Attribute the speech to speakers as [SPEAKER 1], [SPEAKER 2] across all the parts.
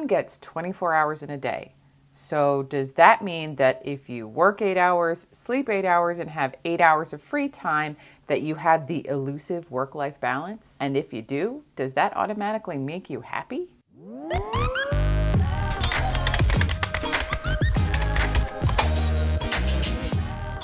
[SPEAKER 1] everyone gets 24 hours in a day. So does that mean that if you work 8 hours, sleep 8 hours, and have 8 hours of free time, that you have the elusive work-life balance? And if you do, does that automatically make you happy?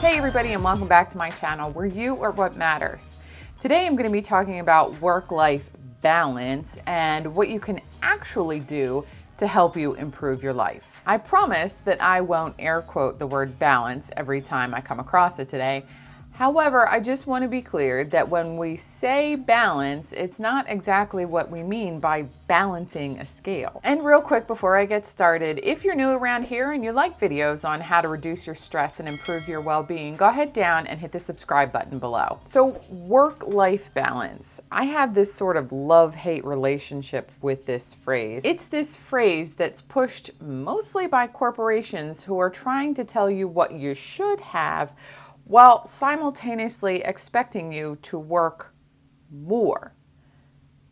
[SPEAKER 1] Hey everybody, and welcome back to my channel where you are what matters. Today I'm going to be talking about work-life balance and what you can actually do to help you improve your life. I promise that I won't air quote the word balance every time I come across it today. However, I just want to be clear that when we say balance, it's not exactly what we mean by balancing a scale. And real quick before I get started, if you're new around here and you like videos on how to reduce your stress and improve your well-being, go ahead down and hit the subscribe button below. So work-life balance. I have this sort of love-hate relationship with this phrase. It's this phrase that's pushed mostly by corporations who are trying to tell you what you should have while simultaneously expecting you to work more.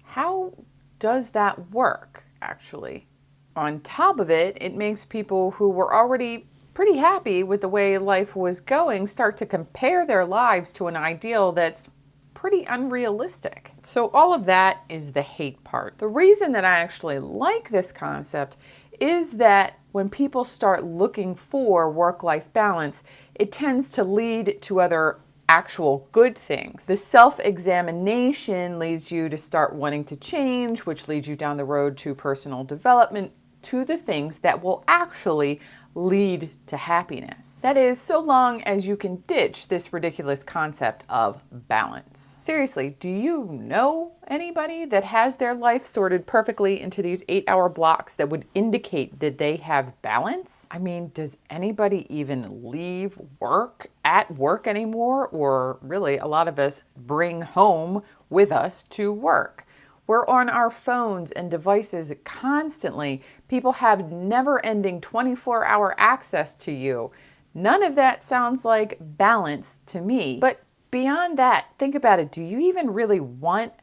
[SPEAKER 1] How does that work, actually? On top of it, it makes people who were already pretty happy with the way life was going start to compare their lives to an ideal that's pretty unrealistic. So all of that is the hate part. The reason that I actually like this concept is that when people start looking for work-life balance, it tends to lead to other actual good things. The self-examination leads you to start wanting to change, which leads you down the road to personal development, to the things that will actually lead to happiness. That is, so long as you can ditch this ridiculous concept of balance. Seriously, do you know anybody that has their life sorted perfectly into these 8-hour blocks that would indicate that they have balance? I mean, does anybody even leave work at work anymore? Or really, a lot of us bring home with us to work. We're on our phones and devices constantly. People have never-ending 24-hour access to you. None of that sounds like balance to me. But beyond that, think about it. Do you even really want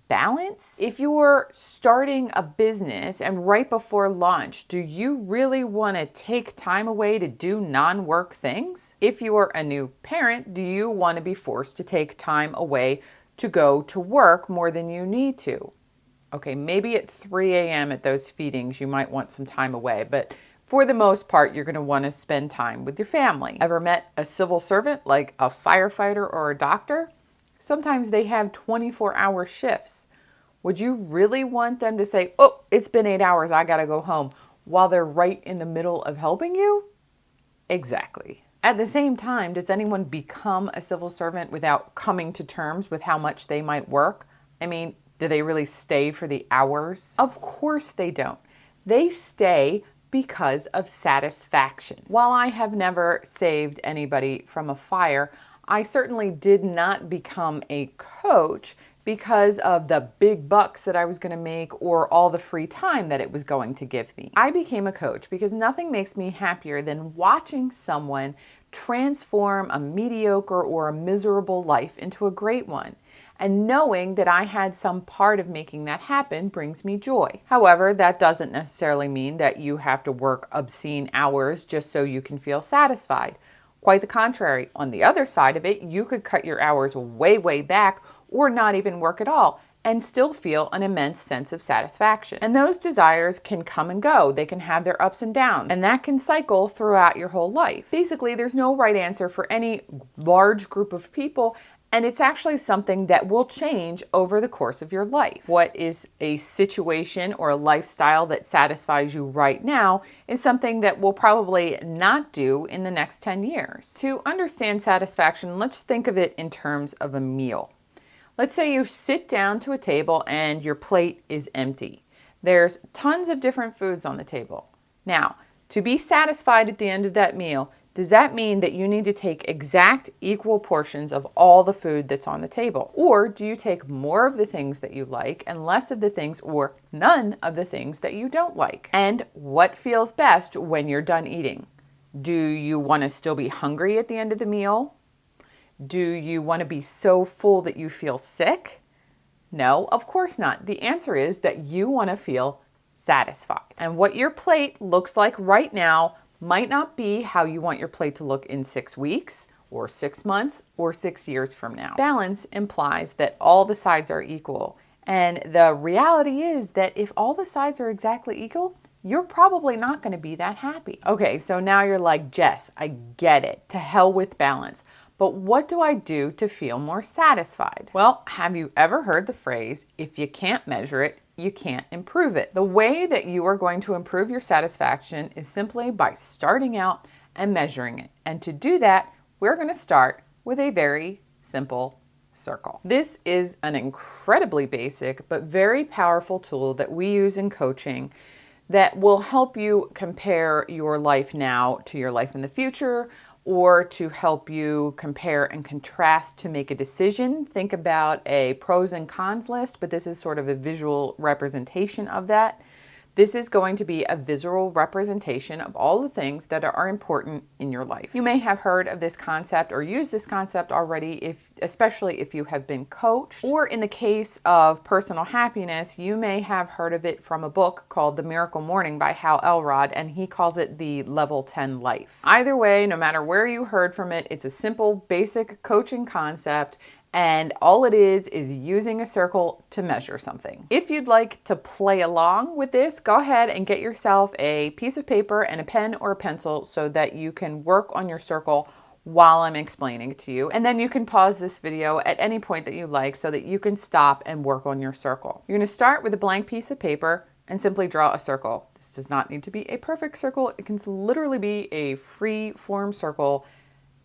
[SPEAKER 1] balance? If you're starting a business and right before launch, do you really want to take time away to do non-work things? If you are a new parent, do you want to be forced to take time away to go to work more than you need to? Okay, maybe at 3 a.m. at those feedings, you might want some time away, but for the most part, you're going to want to spend time with your family. Ever met a civil servant like a firefighter or a doctor? Sometimes they have 24-hour shifts. Would you really want them to say, oh, it's been 8 hours, I got to go home, while they're right in the middle of helping you? Exactly. At the same time, does anyone become a civil servant without coming to terms with how much they might work? I mean, do they really stay for the hours? Of course they don't. They stay because of satisfaction. While I have never saved anybody from a fire, I certainly did not become a coach because of the big bucks that I was going to make or all the free time that it was going to give me. I became a coach because nothing makes me happier than watching someone transform a mediocre or a miserable life into a great one. And knowing that I had some part of making that happen brings me joy. However, that doesn't necessarily mean that you have to work obscene hours just so you can feel satisfied. Quite the contrary. On the other side of it, you could cut your hours way, way back or not even work at all and still feel an immense sense of satisfaction. And those desires can come and go. They can have their ups and downs, and that can cycle throughout your whole life. Basically, there's no right answer for any large group of people, and it's actually something that will change over the course of your life. What is a situation or a lifestyle that satisfies you right now is something that will probably not do in the next 10 years. To understand satisfaction, let's think of it in terms of a meal. Let's say you sit down to a table and your plate is empty. There's tons of different foods on the table. Now, to be satisfied at the end of that meal, does that mean that you need to take exact equal portions of all the food that's on the table? Or do you take more of the things that you like and less of the things or none of the things that you don't like? And what feels best when you're done eating? Do you want to still be hungry at the end of the meal? Do you want to be so full that you feel sick? No, of course not. The answer is that you want to feel satisfied. And what your plate looks like right now might not be how you want your plate to look in 6 weeks or 6 months or 6 years from now. Balance implies that all the sides are equal. And the reality is that if all the sides are exactly equal, you're probably not going to be that happy. Okay, so now you're like, Jess, I get it. To hell with balance. But what do I do to feel more satisfied? Well, have you ever heard the phrase, if you can't measure it, you can't improve it? The way that you are going to improve your satisfaction is simply by starting out and measuring it. And to do that, we're going to start with a very simple circle. This is an incredibly basic but very powerful tool that we use in coaching that will help you compare your life now to your life in the future, or to help you compare and contrast to make a decision. Think about a pros and cons list, but this is sort of a visual representation of that. This is going to be a visual representation of all the things that are important in your life. You may have heard of this concept or used this concept already, especially if you have been coached. Or in the case of personal happiness, you may have heard of it from a book called The Miracle Morning by Hal Elrod, and he calls it the Level 10 Life. Either way, no matter where you heard from it, it's a simple, basic coaching concept. And all it is using a circle to measure something. If you'd like to play along with this, go ahead and get yourself a piece of paper and a pen or a pencil so that you can work on your circle while I'm explaining it to you. And then you can pause this video at any point that you like so that you can stop and work on your circle. You're going to start with a blank piece of paper and simply draw a circle. This does not need to be a perfect circle. It can literally be a free form circle,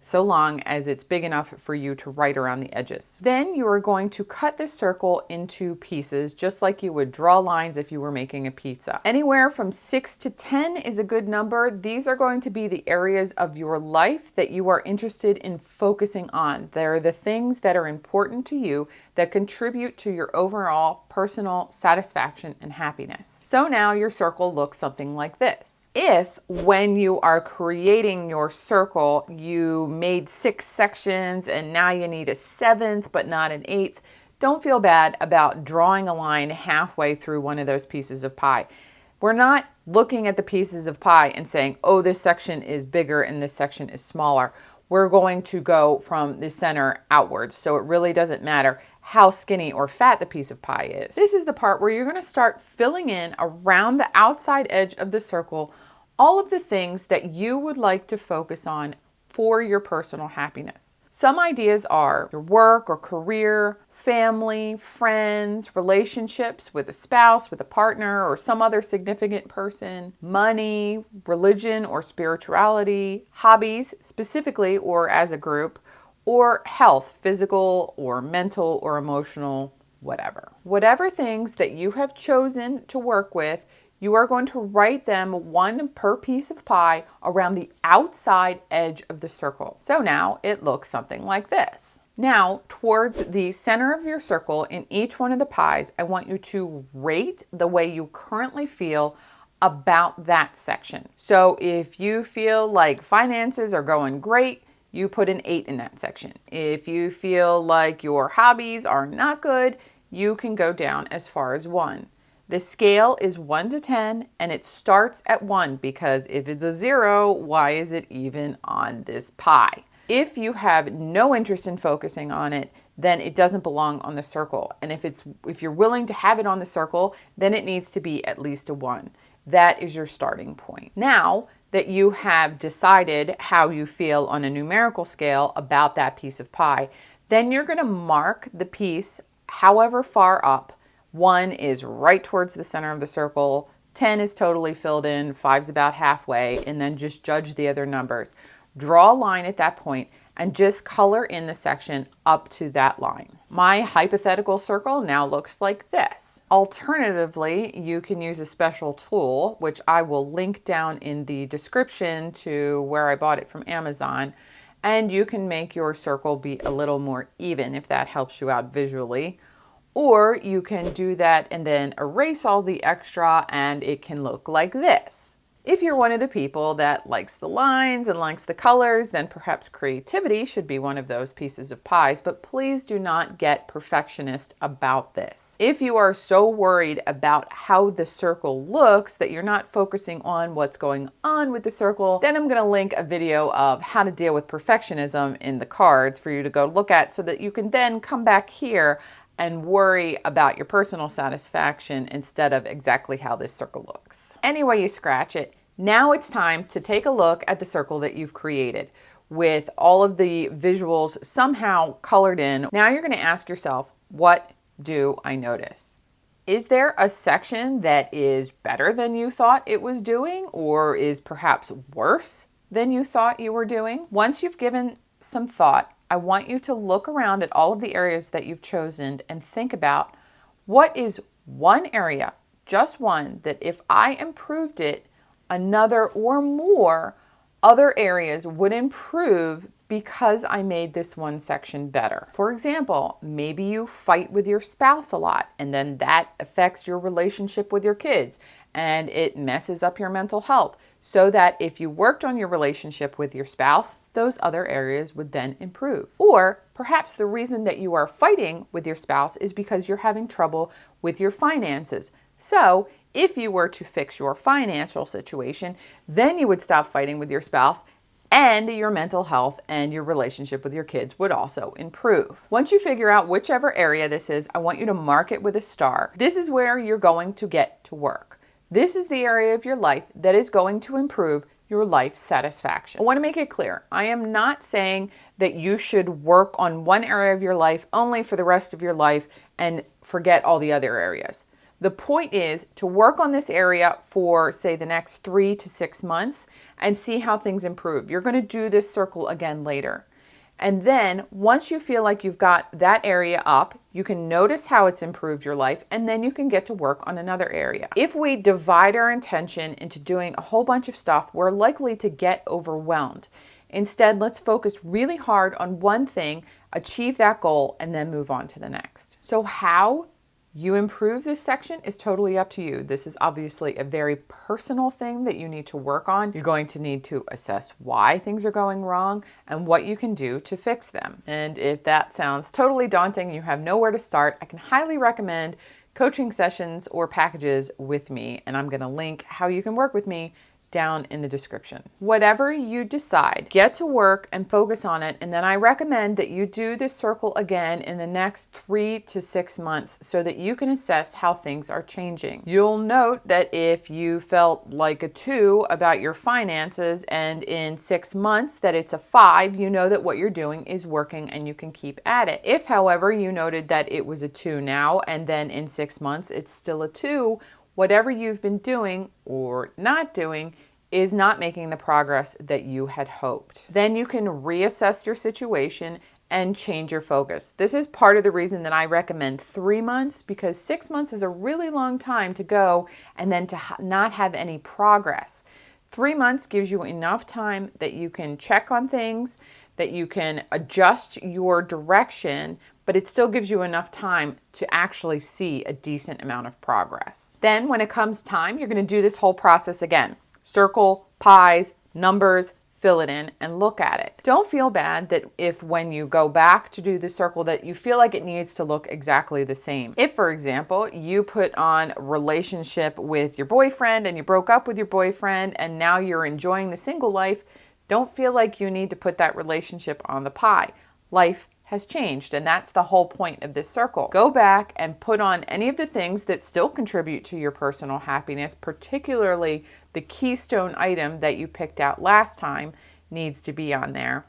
[SPEAKER 1] so long as it's big enough for you to write around the edges. Then you are going to cut this circle into pieces, just like you would draw lines if you were making a pizza. Anywhere from 6 to 10 is a good number. These are going to be the areas of your life that you are interested in focusing on. They're the things that are important to you that contribute to your overall personal satisfaction and happiness. So now your circle looks something like this. If when you are creating your circle, you made 6 sections and now you need a 7th but not an 8th, don't feel bad about drawing a line halfway through one of those pieces of pie. We're not looking at the pieces of pie and saying, oh, this section is bigger and this section is smaller. We're going to go from the center outwards, so it really doesn't matter how skinny or fat the piece of pie is. This is the part where you're going to start filling in around the outside edge of the circle all of the things that you would like to focus on for your personal happiness. Some ideas are your work or career, family, friends, relationships with a spouse, with a partner, or some other significant person, money, religion or spirituality, hobbies specifically or as a group, or health, physical or mental or emotional, whatever. Whatever things that you have chosen to work with, you are going to write them one per piece of pie around the outside edge of the circle. So now it looks something like this. Now, towards the center of your circle in each one of the pies, I want you to rate the way you currently feel about that section. So if you feel like finances are going great, you put an 8 in that section. If you feel like your hobbies are not good, you can go down as far as 1. The scale is 1 to 10 and it starts at 1 because if it's a 0, why is it even on this pie? If you have no interest in focusing on it, then it doesn't belong on the circle. And if you're willing to have it on the circle, then it needs to be at least a 1. That is your starting point. Now that you have decided how you feel on a numerical scale about that piece of pie, then you're going to mark the piece however far up. 1 is right towards the center of the circle, 10 is totally filled in, 5's about halfway, and then just judge the other numbers. Draw a line at that point and just color in the section up to that line. My hypothetical circle now looks like this. Alternatively, you can use a special tool, which I will link down in the description to where I bought it from Amazon, and you can make your circle be a little more even if that helps you out visually. Or you can do that and then erase all the extra and it can look like this. If you're one of the people that likes the lines and likes the colors, then perhaps creativity should be one of those pieces of pies, but please do not get perfectionist about this. If you are so worried about how the circle looks that you're not focusing on what's going on with the circle, then I'm going to link a video of how to deal with perfectionism in the cards for you to go look at so that you can then come back here and worry about your personal satisfaction instead of exactly how this circle looks. Anyway you scratch it, now it's time to take a look at the circle that you've created with all of the visuals somehow colored in. Now you're going to ask yourself, what do I notice? Is there a section that is better than you thought it was doing, or is perhaps worse than you thought you were doing? Once you've given some thought, I want you to look around at all of the areas that you've chosen and think about what is one area, just one, that if I improved it, another or more other areas would improve because I made this one section better. For example, maybe you fight with your spouse a lot, and then that affects your relationship with your kids, and it messes up your mental health. So that if you worked on your relationship with your spouse, those other areas would then improve. Or perhaps the reason that you are fighting with your spouse is because you're having trouble with your finances. So if you were to fix your financial situation, then you would stop fighting with your spouse, and your mental health and your relationship with your kids would also improve. Once you figure out whichever area this is, I want you to mark it with a star. This is where you're going to get to work. This is the area of your life that is going to improve your life satisfaction. I want to make it clear, I am not saying that you should work on one area of your life only for the rest of your life and forget all the other areas. The point is to work on this area for, say, the next 3 to 6 months and see how things improve. You're going to do this circle again later. And then once you feel like you've got that area up, you can notice how it's improved your life, and then you can get to work on another area. If we divide our attention into doing a whole bunch of stuff, we're likely to get overwhelmed. Instead, let's focus really hard on one thing, achieve that goal, and then move on to the next. So how you improve this section is totally up to you. This is obviously a very personal thing that you need to work on. You're going to need to assess why things are going wrong and what you can do to fix them. And if that sounds totally daunting and you have nowhere to start, I can highly recommend coaching sessions or packages with me. And I'm going to link how you can work with me down in the description. Whatever you decide, get to work and focus on it. And then I recommend that you do this circle again in the next 3 to 6 months so that you can assess how things are changing. You'll note that if you felt like a 2 about your finances and in 6 months that it's a 5, you know that what you're doing is working and you can keep at it. If, however, you noted that it was a 2 now and then in 6 months it's still a 2, whatever you've been doing or not doing is not making the progress that you had hoped. Then you can reassess your situation and change your focus. This is part of the reason that I recommend 3 months, because 6 months is a really long time to go and then to not have any progress. 3 months gives you enough time that you can check on things, that you can adjust your direction, but it still gives you enough time to actually see a decent amount of progress. Then when it comes time, you're going to do this whole process again. Circle, pies, numbers, fill it in and look at it. Don't feel bad that if when you go back to do the circle that you feel like it needs to look exactly the same. If, for example, you put on relationship with your boyfriend and you broke up with your boyfriend and now you're enjoying the single life, don't feel like you need to put that relationship on the pie. Life has changed, and that's the whole point of this circle. Go back and put on any of the things that still contribute to your personal happiness, particularly the keystone item that you picked out last time needs to be on there.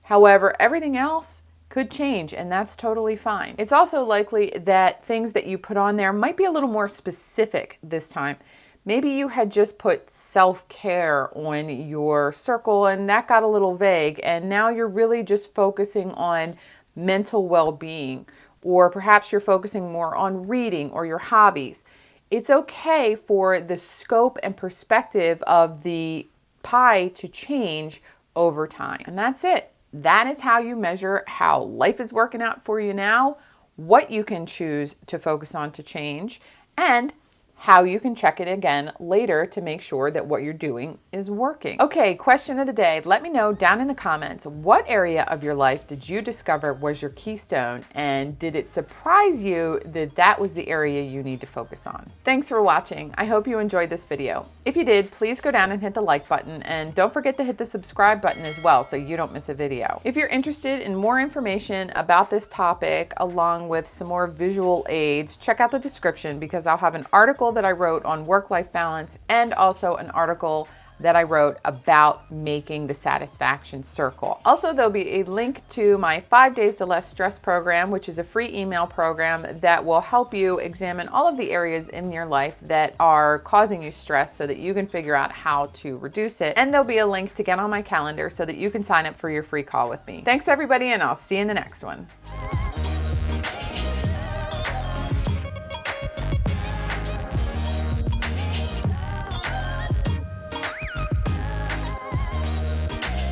[SPEAKER 1] However, everything else could change, and that's totally fine. It's also likely that things that you put on there might be a little more specific this time. Maybe you had just put self-care on your circle and that got a little vague, and now you're really just focusing on mental well-being, or perhaps you're focusing more on reading or your hobbies. It's okay for the scope and perspective of the pie to change over time. And that's it. That is how you measure how life is working out for you now, what you can choose to focus on to change, and how you can check it again later to make sure that what you're doing is working. Okay, question of the day. Let me know down in the comments, what area of your life did you discover was your keystone, and did it surprise you that that was the area you need to focus on? Thanks for watching. I hope you enjoyed this video. If you did, please go down and hit the like button, and don't forget to hit the subscribe button as well so you don't miss a video. If you're interested in more information about this topic along with some more visual aids, check out the description because I'll have an article that I wrote on work-life balance and also an article that I wrote about making the satisfaction circle. Also, there'll be a link to my 5 Days to Less Stress program, which is a free email program that will help you examine all of the areas in your life that are causing you stress so that you can figure out how to reduce it. And there'll be a link to get on my calendar so that you can sign up for your free call with me. Thanks everybody, and I'll see you in the next one.